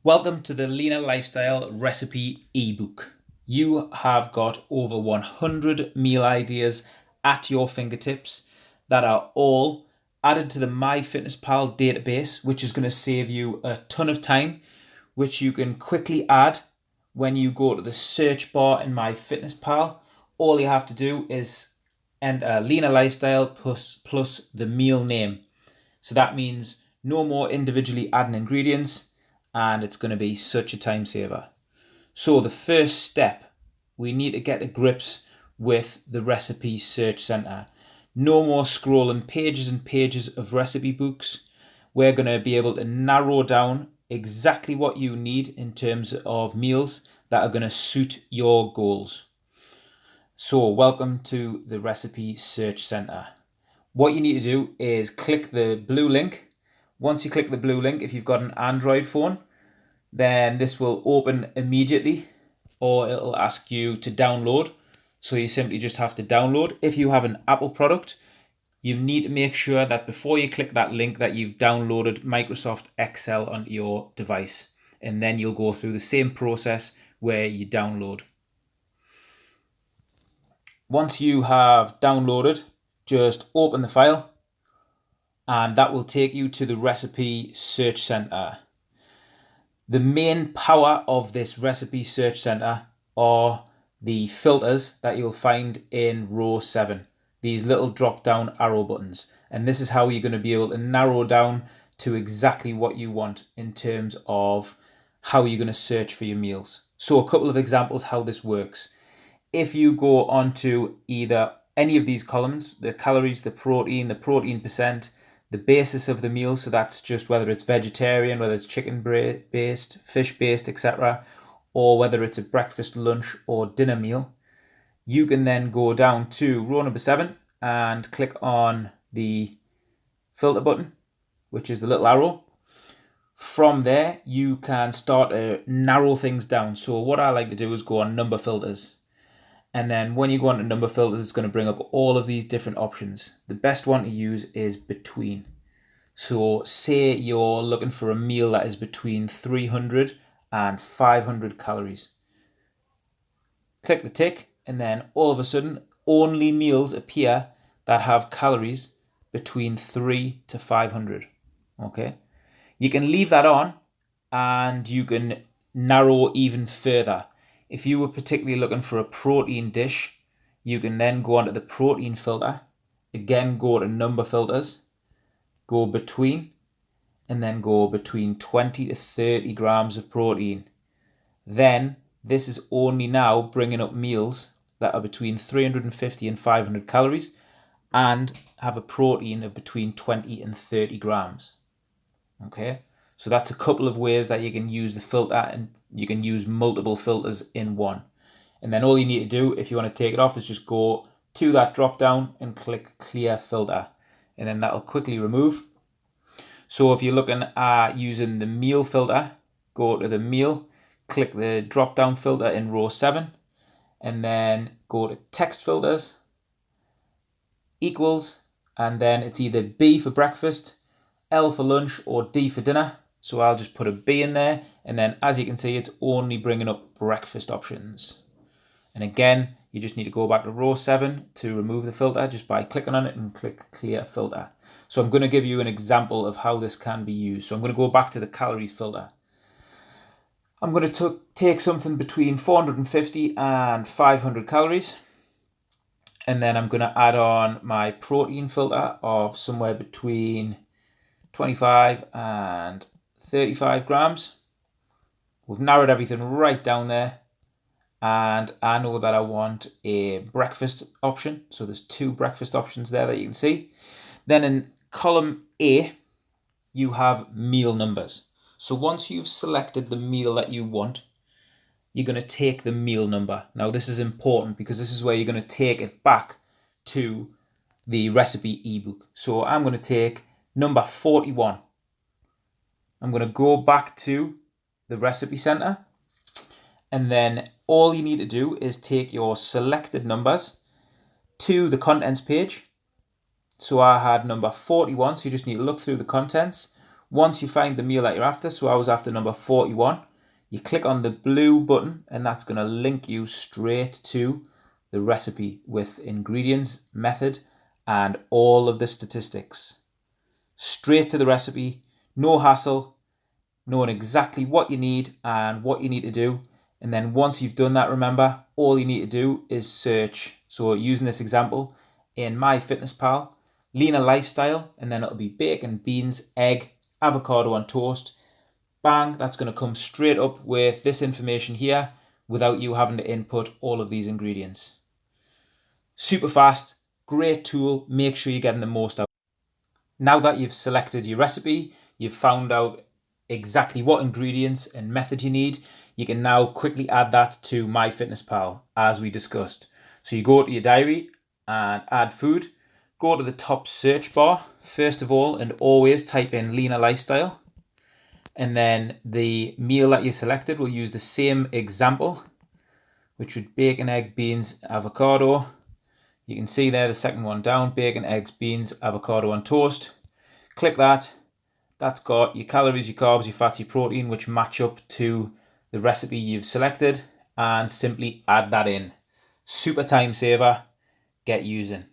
Welcome to the Leaner Lifestyle Recipe ebook. You have got over 100 meal ideas at your fingertips that are all added to the MyFitnessPal database, which is going to save you a ton of time, which you can quickly add when you go to the search bar in MyFitnessPal. All you have to do is enter Leaner Lifestyle plus the meal name. So that means no more individually adding ingredients, and it's going to be such a time saver. So the first step, we need to get to grips with the recipe search center. No more scrolling pages and pages of recipe books. We're going to be able to narrow down exactly what you need in terms of meals that are going to suit your goals. So welcome to the recipe search center. What you need to do is click the blue link. Once you click the blue link, if you've got an Android phone, then this will open immediately, or it'll ask you to download. So you simply just have to download. If you have an Apple product, you need to make sure that before you click that link that you've downloaded Microsoft Excel onto your device. And then you'll go through the same process where you download. Once you have downloaded, just open the file, and that will take you to the recipe search center. The main power of this recipe search center are the filters that you'll find in row 7, these little drop down arrow buttons. And this is how you're going to be able to narrow down to exactly what you want in terms of how you're going to search for your meals. So a couple of examples how this works. If you go onto either any of these columns, the calories, the protein percent, the basis of the meal, so that's just whether it's vegetarian, whether it's chicken based, fish based, etc., or whether it's a breakfast, lunch, or dinner meal, you can then go down to row number 7 and click on the filter button, which is the little arrow. From there, you can start to narrow things down. So what I like to do is go on number filters. And then when you go on to number filters, it's going to bring up all of these different options. The best one to use is between. So say you're looking for a meal that is between 300 and 500 calories. Click the tick, and then all of a sudden, only meals appear that have calories between 3 to 500. Okay. You can leave that on, and you can narrow even further. If you were particularly looking for a protein dish, you can then go onto the protein filter, again go to number filters, go between, and then go between 20 to 30 grams of protein. Then this is only now bringing up meals that are between 350 and 500 calories and have a protein of between 20 and 30 grams. Okay. So that's a couple of ways that you can use the filter, and you can use multiple filters in one. And then all you need to do if you want to take it off is just go to that drop down and click clear filter, and then that'll quickly remove. So if you're looking at using the meal filter, go to the meal, click the drop down filter in row 7, and then go to text filters, equals, and then it's either B for breakfast, L for lunch, or D for dinner. So I'll just put a B in there, and then as you can see, it's only bringing up breakfast options. And again, you just need to go back to row 7 to remove the filter just by clicking on it and click clear filter. So I'm going to give you an example of how this can be used. So I'm going to go back to the calories filter. I'm going to take something between 450 and 500 calories. And then I'm going to add on my protein filter of somewhere between 25 and 35 grams. We've narrowed everything right down there, and I know that I want a breakfast option, so there's 2 breakfast options there that you can see. Then in column A, you have meal numbers. So once you've selected the meal that you want, you're going to take the meal number. Now this is important because this is where you're going to take it back to the recipe ebook. So I'm going to take number 41. I'm going to go back to the recipe center, and then all you need to do is take your selected numbers to the contents page. So I had number 41, so you just need to look through the contents. Once you find the meal that you're after, so I was after number 41, you click on the blue button and that's going to link you straight to the recipe with ingredients, method, and all of the statistics. Straight to the recipe, no hassle, knowing exactly what you need and what you need to do. And then once you've done that, remember, all you need to do is search. So using this example, in MyFitnessPal, leaner lifestyle, and then it'll be bacon, beans, egg, avocado on toast. Bang, that's going to come straight up with this information here without you having to input all of these ingredients. Super fast, great tool, make sure you're getting the most out. Now that you've selected your recipe, you've found out exactly what ingredients and method you need, you can now quickly add that to MyFitnessPal as we discussed. So you go to your diary and add food, go to the top search bar first of all and always type in leaner lifestyle, and then the meal that you selected will use the same example, which would bacon, egg, beans, avocado. You can see there the second one down, bacon, eggs, beans, avocado on toast. Click that. That's got your calories, your carbs, your fats, your protein, which match up to the recipe you've selected, and simply add that in. Super time saver. Get using.